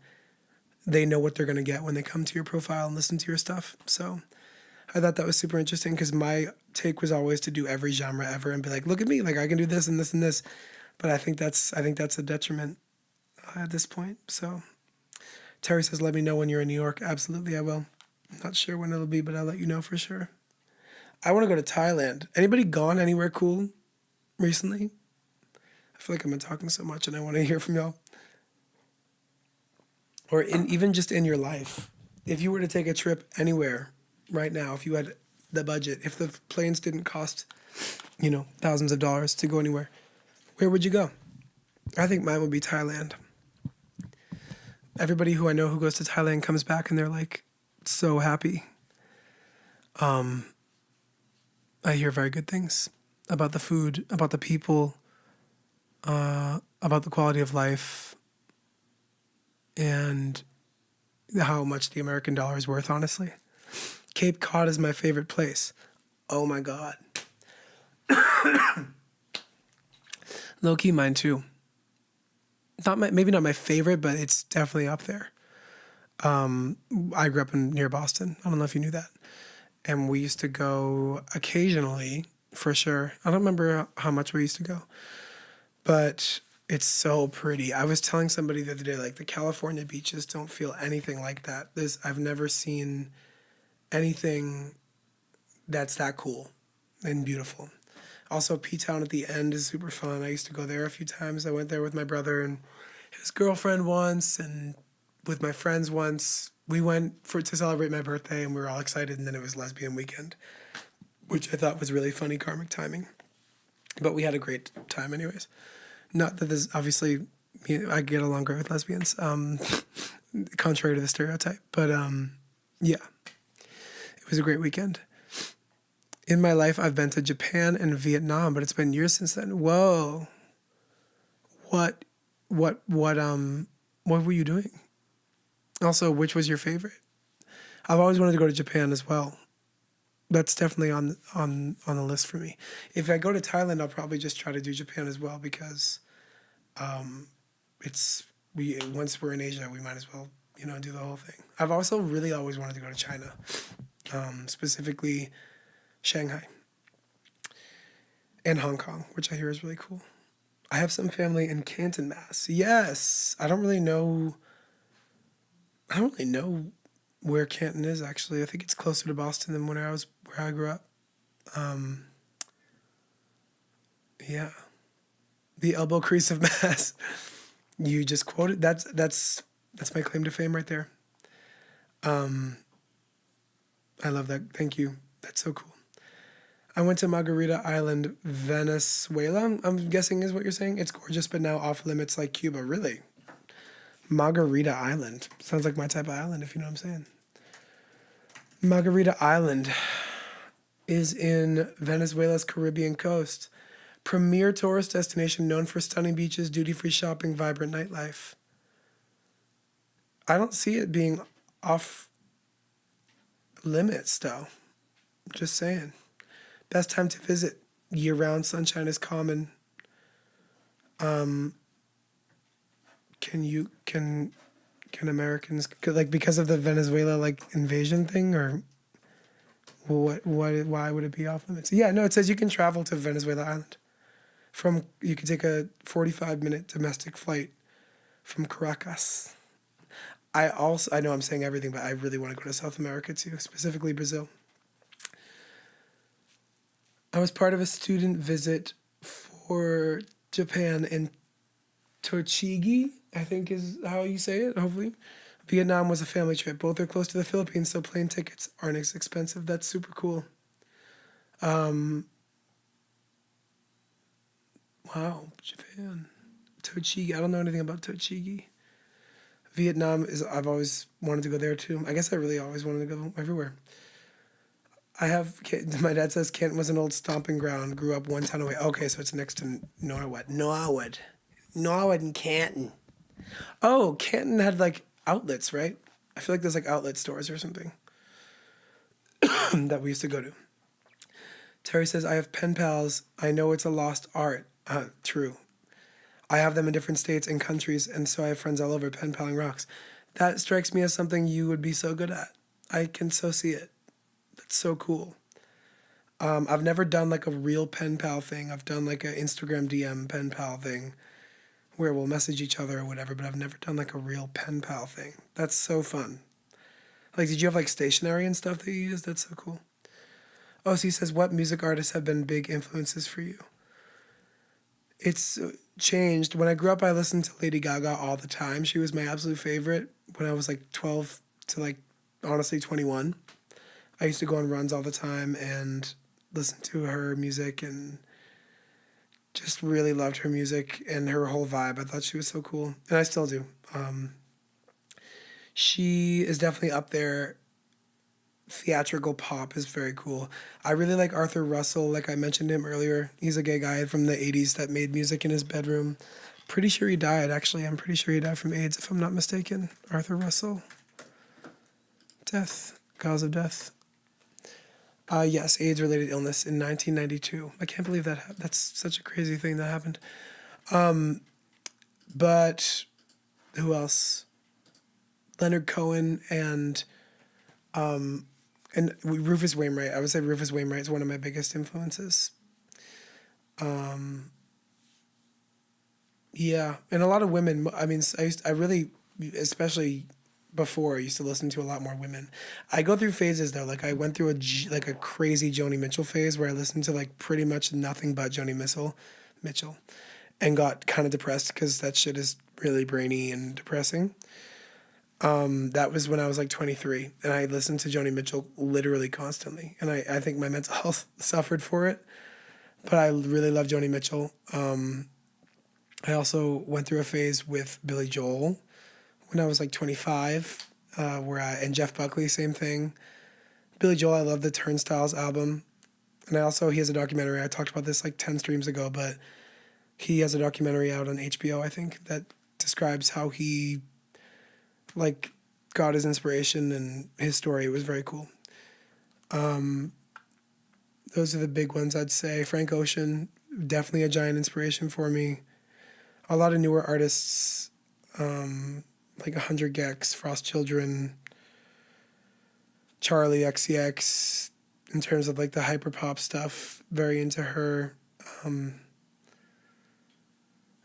they know what they're going to get when they come to your profile and listen to your stuff. So I thought that was super interesting because my take was always to do every genre ever and be like, look at me, like I can do this and this and this. But I think that's a detriment at this point. So Terry says, let me know when you're in New York. Absolutely, I will. I'm not sure when it'll be, but I'll let you know for sure. I want to go to Thailand. Anybody gone anywhere cool recently? I feel like I've been talking so much and I want to hear from y'all. Or even just in your life. If you were to take a trip anywhere right now, if you had the budget, if the planes didn't cost, thousands of dollars to go anywhere, where would you go? I think mine would be Thailand. Everybody who I know who goes to Thailand comes back and they're like so happy. I hear very good things about the food, about the people, about the quality of life, and how much the American dollar is worth, honestly. Cape Cod is my favorite place. Oh my God. Low-key mine too. Maybe not my favorite, but it's definitely up there. I grew up near Boston. I don't know if you knew that. And we used to go occasionally, for sure. I don't remember how much we used to go, but it's so pretty. I was telling somebody the other day, like the California beaches don't feel anything like that. I've never seen anything that's that cool and beautiful. Also, P-Town at the end is super fun. I used to go there a few times. I went there with my brother and his girlfriend once, and with my friends once. We went to celebrate my birthday, and we were all excited, and then it was lesbian weekend, which I thought was really funny karmic timing. But we had a great time anyways. Not that there's obviously, I get along great with lesbians, contrary to the stereotype. But yeah, it was a great weekend. In my life, I've been to Japan and Vietnam, but it's been years since then. Whoa. What were you doing? Also, which was your favorite? I've always wanted to go to Japan as well. That's definitely on the list for me. If I go to Thailand, I'll probably just try to do Japan as well because once we're in Asia, we might as well, do the whole thing. I've also really always wanted to go to China, specifically Shanghai and Hong Kong, which I hear is really cool. I have some family in Canton, Mass. Yes, I don't really know where Canton is actually. I think it's closer to Boston than where I grew up. Yeah, the elbow crease of Mass. You just quoted. That's my claim to fame right there. I love that. Thank you. That's so cool. I went to Margarita Island, Venezuela, I'm guessing is what you're saying. It's gorgeous, but now off limits like Cuba. Really? Margarita Island. Sounds like my type of island, if you know what I'm saying. Margarita Island is in Venezuela's Caribbean coast. Premier tourist destination known for stunning beaches, duty-free shopping, vibrant nightlife. I don't see it being off limits, though. Just saying. Best time to visit. Year-round sunshine is common. Can Americans, like, because of the Venezuela like invasion thing, or why would it be off limits? Yeah, no, it says you can travel to Venezuela Island. You can take a 45-minute domestic flight from Caracas. I know I'm saying everything, but I really want to go to South America too, specifically Brazil. I was part of a student visit for Japan in Tochigi, I think is how you say it, hopefully. Vietnam was a family trip. Both are close to the Philippines, so plane tickets aren't as expensive. That's super cool. Wow, Japan. Tochigi. I don't know anything about Tochigi. Vietnam I've always wanted to go there too. I guess I really always wanted to go everywhere. My dad says Canton was an old stomping ground, grew up one town away. Okay, so it's next to Norwood. Norwood and Canton. Oh, Canton had like outlets, right? I feel like there's like outlet stores or something that we used to go to. Terry says, I have pen pals. I know it's a lost art. True. I have them in different states and countries, and so I have friends all over. Pen paling rocks. That strikes me as something you would be so good at. I can so see it. That's so cool. I've never done like a real pen pal thing. I've done like an Instagram DM pen pal thing where we'll message each other or whatever, but I've never done like a real pen pal thing. That's so fun. Like, did you have like stationery and stuff that you used? That's so cool. Oh, so he says, what music artists have been big influences for you? It's changed. When I grew up, I listened to Lady Gaga all the time. She was my absolute favorite when I was like 12 to like honestly 21. I used to go on runs all the time and listen to her music and just really loved her music and her whole vibe. I thought she was so cool, and I still do. She is definitely up there. Theatrical pop is very cool. I really like Arthur Russell, like I mentioned him earlier. He's a gay guy from the 80s that made music in his bedroom. Pretty sure he died, actually. I'm pretty sure he died from AIDS, if I'm not mistaken. Arthur Russell. Death. Cause of death. Yes, AIDS-related illness in 1992. I can't believe that. That's such a crazy thing that happened. But who else? Leonard Cohen and Rufus Wainwright. I would say Rufus Wainwright is one of my biggest influences. Yeah, and a lot of women. I mean, I really, especially before, I used to listen to a lot more women. I go through phases though. Like I went through like a crazy Joni Mitchell phase where I listened to like pretty much nothing but Mitchell, and got kind of depressed because that shit is really brainy and depressing. That was when I was like 23, and I listened to Joni Mitchell literally constantly, and I think my mental health suffered for it. But I really love Joni Mitchell. I also went through a phase with Billy Joel when I was like 25, and Jeff Buckley, same thing. Billy Joel, I love the Turnstiles album. And he has a documentary. I talked about this like 10 streams ago, but he has a documentary out on HBO, I think, that describes how he like got his inspiration and his story. It was very cool. Those are the big ones, I'd say. Frank Ocean, definitely a giant inspiration for me. A lot of newer artists, like 100 Gex, Frost Children, Charlie XCX, in terms of like the hyperpop stuff, very into her.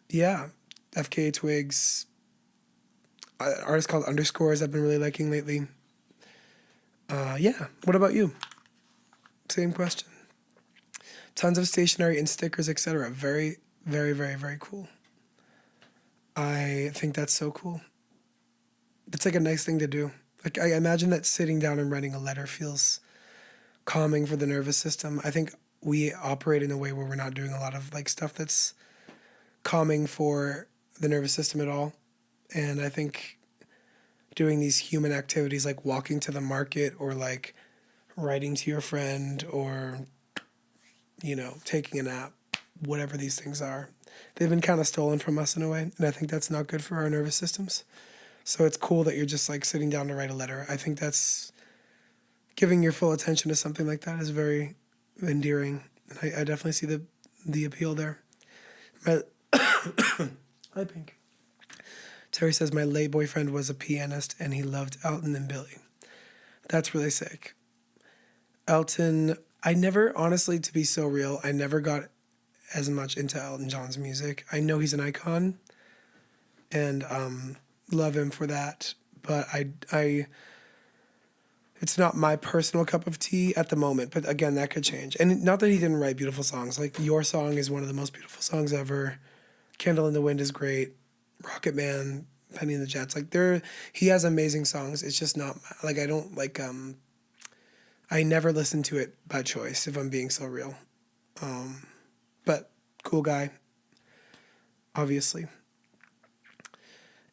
Yeah, FKA Twigs, artist called Underscores I've been really liking lately. Yeah, what about you? Same question. Tons of stationery and stickers, etc. Very, very, very, very cool. I think that's so cool. It's like a nice thing to do. Like I imagine that sitting down and writing a letter feels calming for the nervous system. I think we operate in a way where we're not doing a lot of like stuff that's calming for the nervous system at all. And I think doing these human activities like walking to the market or like writing to your friend or, taking a nap, whatever these things are, they've been kind of stolen from us in a way. And I think that's not good for our nervous systems. So it's cool that you're just like sitting down to write a letter. I think that's giving your full attention to something like that is very endearing. And I definitely see the appeal there. Hi, Pink. Terry says, my late boyfriend was a pianist and he loved Elton and Billy. That's really sick. Elton, I never, honestly, to be so real, I never got as much into Elton John's music. I know he's an icon and love him for that. But I it's not my personal cup of tea at the moment. But again, that could change. And not that he didn't write beautiful songs. Like Your Song is one of the most beautiful songs ever. Candle in the Wind is great. Rocket Man, Penny and the Jets. Like he has amazing songs. It's just not like I don't like I never listen to it by choice, if I'm being so real. But cool guy, obviously.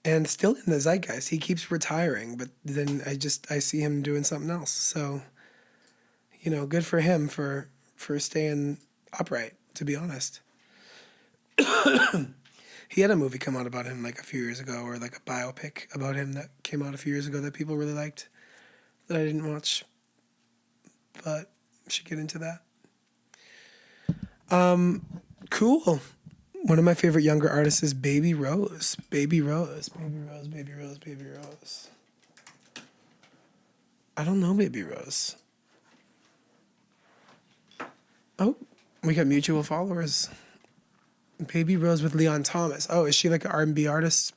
And still in the zeitgeist. He keeps retiring, but then I see him doing something else. So, good for him for staying upright, to be honest. He had a movie come out about him like a few years ago, or like a biopic about him that came out a few years ago that people really liked, that I didn't watch. But we should get into that. Cool. One of my favorite younger artists is Baby Rose. Baby Rose. Baby Rose, Baby Rose, Baby Rose. I don't know Baby Rose. Oh, we got mutual followers. Baby Rose with Leon Thomas. Oh, is she like an R&B artist?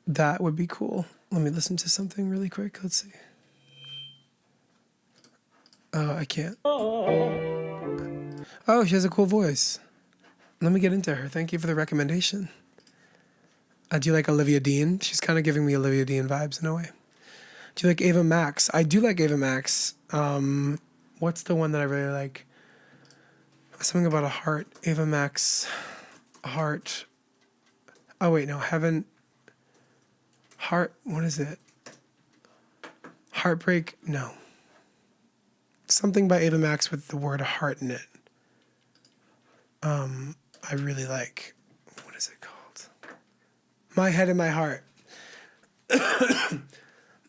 That would be cool. Let me listen to something really quick. Let's see. Oh, I can't. Oh, she has a cool voice. Let me get into her. Thank you for the recommendation. Do you like Olivia Dean? She's kind of giving me Olivia Dean vibes in a way. Do you like Ava Max? I do like Ava Max. What's the one that I really like? Something about a heart. Ava Max. Heart. Oh, wait, no. Heaven. Heart. What is it? Heartbreak? No. Something by Ava Max with the word heart in it. I really like. What is it called? My Head and My Heart.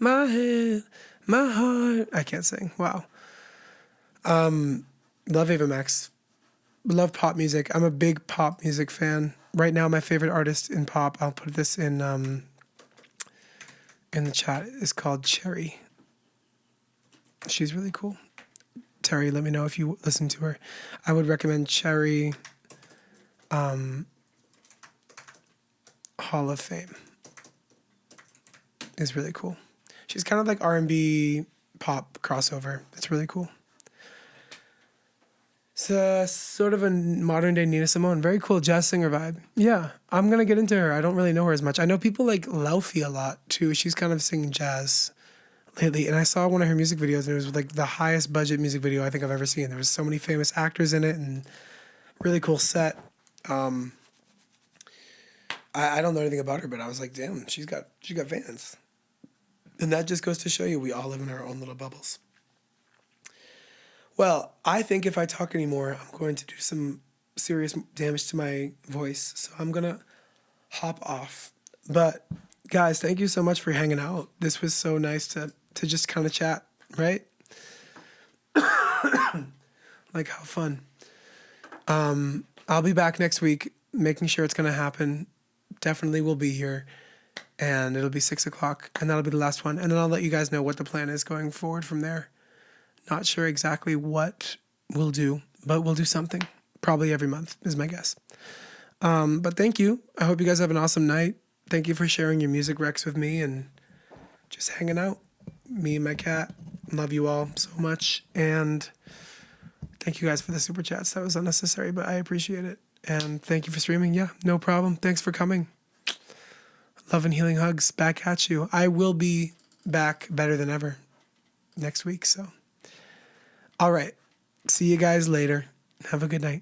My head, my heart. I can't sing. Wow. Love Ava Max. Love pop music. I'm a big pop music fan. Right now, my favorite artist in pop, I'll put this in in the chat is called Cherry. She's really cool. Terry, let me know if you listen to her. I would recommend Cherry Hall of Fame. Is really cool. She's kind of like R&B pop crossover. It's really cool. It's sort of a modern day Nina Simone. Very cool jazz singer vibe. Yeah, I'm going to get into her. I don't really know her as much. I know people like Laufey a lot too. She's kind of singing jazz lately. And I saw one of her music videos and it was like the highest budget music video I think I've ever seen. There was so many famous actors in it and really cool set. I don't know anything about her, but I was like, damn, she got fans. And that just goes to show you we all live in our own little bubbles. Well, I think if I talk anymore, I'm going to do some serious damage to my voice. So I'm going to hop off. But guys, thank you so much for hanging out. This was so nice to just kind of chat, right? Like, how fun. I'll be back next week, making sure it's going to happen. Definitely will be here. And it'll be 6 o'clock, and that'll be the last one. And then I'll let you guys know what the plan is going forward from there. Not sure exactly what we'll do, but we'll do something. Probably every month is my guess. But thank you. I hope you guys have an awesome night. Thank you for sharing your music recs with me and just hanging out. Me and my cat. Love you all so much. And thank you guys for the super chats. That was unnecessary, but I appreciate it. And thank you for streaming. Yeah, no problem. Thanks for coming. Love and healing hugs back at you. I will be back better than ever next week. So, all right. See you guys later. Have a good night.